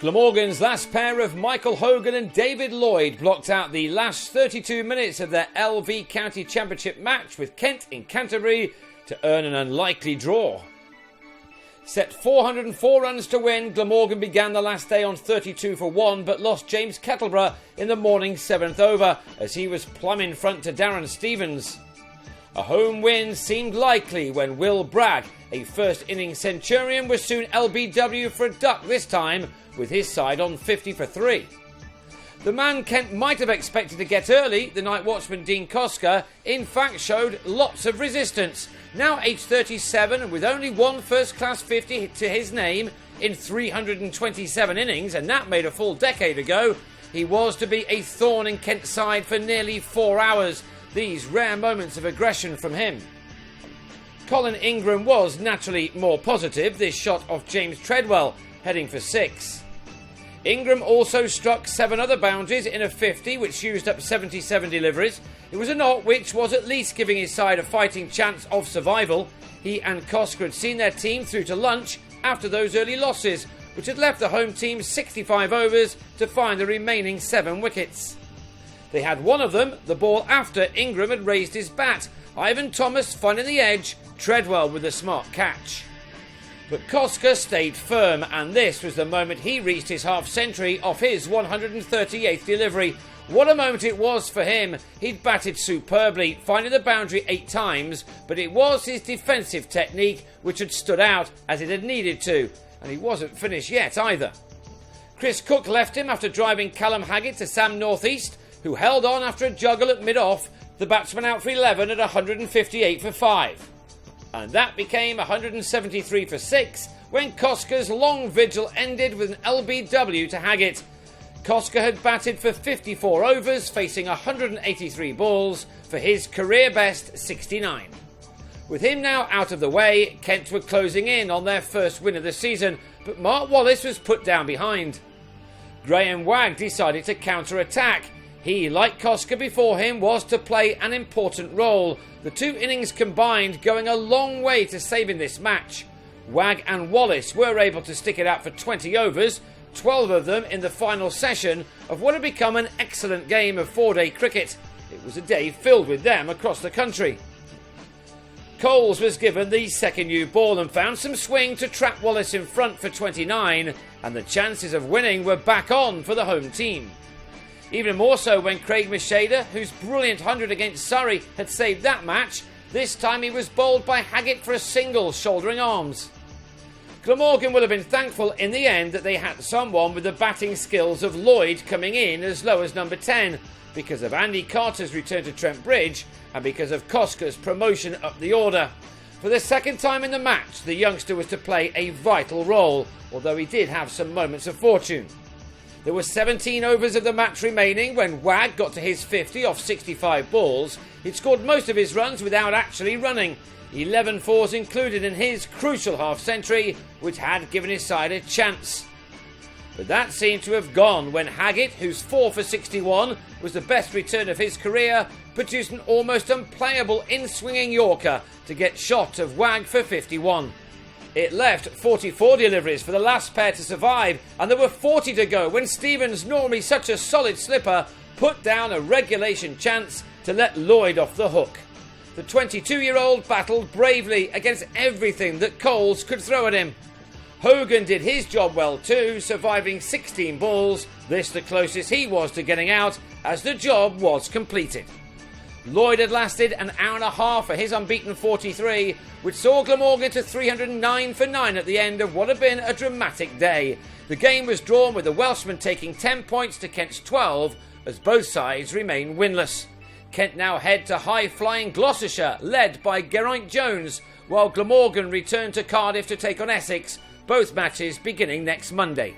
Glamorgan's last pair of Michael Hogan and David Lloyd blocked out the last 32 minutes of their LV County Championship match with Kent in Canterbury to earn an unlikely draw. Set 404 runs to win, Glamorgan began the last day on 32 for 1 but lost James Kettleborough in the morning's 7th over as he was plumb in front to Darren Stevens. A home win seemed likely when Will Bragg, a first innings centurion, was soon LBW for a duck this time with his side on 50 for 3. The man Kent might have expected to get early, the night watchman Dean Koska, in fact showed lots of resistance. Now age 37 and with only one first-class 50 to his name in 327 innings, and that made a full decade ago, he was to be a thorn in Kent's side for nearly 4 hours. These rare moments of aggression from him. Colin Ingram was naturally more positive, this shot off James Treadwell, heading for 6. Ingram also struck 7 other boundaries in a 50, which used up 77 deliveries. It was a knot which was at least giving his side a fighting chance of survival. He and Koska had seen their team through to lunch after those early losses, which had left the home team 65 overs to find the remaining 7 wickets. They had one of them, the ball after Ingram had raised his bat. Ivan Thomas finding the edge, Treadwell with a smart catch. But Koska stayed firm, and this was the moment he reached his half-century off his 138th delivery. What a moment it was for him. He'd batted superbly, finding the boundary 8 times, but it was his defensive technique which had stood out as it had needed to, and he wasn't finished yet either. Chris Cook left him after driving Callum Haggett to Sam Northeast, who held on after a juggle at mid-off, the batsman out for 11 at 158 for 5. And that became 173 for 6 when Koska's long vigil ended with an LBW to Haggett. Koska had batted for 54 overs, facing 183 balls for his career best 69. With him now out of the way, Kent were closing in on their first win of the season, but Mark Wallace was put down behind. Graham Wagg decided to counter-attack. He, like Koska before him, was to play an important role. The 2 innings combined going a long way to saving this match. Wagg and Wallace were able to stick it out for 20 overs, 12 of them in the final session of what had become an excellent game of 4-day cricket. It was a day filled with them across the country. Coles was given the second new ball and found some swing to trap Wallace in front for 29, and the chances of winning were back on for the home team. Even more so when Craig Macheda, whose brilliant 100 against Surrey had saved that match, this time he was bowled by Haggett for a single, shouldering arms. Glamorgan will have been thankful in the end that they had someone with the batting skills of Lloyd coming in as low as number 10, because of Andy Carter's return to Trent Bridge and because of Koska's promotion up the order. For the second time in the match, the youngster was to play a vital role, although he did have some moments of fortune. There were 17 overs of the match remaining when Wagg got to his 50 off 65 balls. He'd scored most of his runs without actually running. 11 fours included in his crucial half-century, which had given his side a chance. But that seemed to have gone when Haggett, whose 4 for 61 was the best return of his career, produced an almost unplayable in-swinging Yorker to get shot of Wagg for 51. It left 44 deliveries for the last pair to survive, and there were 40 to go when Stevens, normally such a solid slipper, put down a regulation chance to let Lloyd off the hook. The 22-year-old battled bravely against everything that Coles could throw at him. Hogan did his job well too, surviving 16 balls, this the closest he was to getting out as the job was completed. Lloyd had lasted an hour and a half for his unbeaten 43, which saw Glamorgan to 309 for 9 at the end of what had been a dramatic day. The game was drawn with the Welshman taking 10 points to Kent's 12 as both sides remain winless. Kent now head to high-flying Gloucestershire, led by Geraint Jones, while Glamorgan return to Cardiff to take on Essex, both matches beginning next Monday.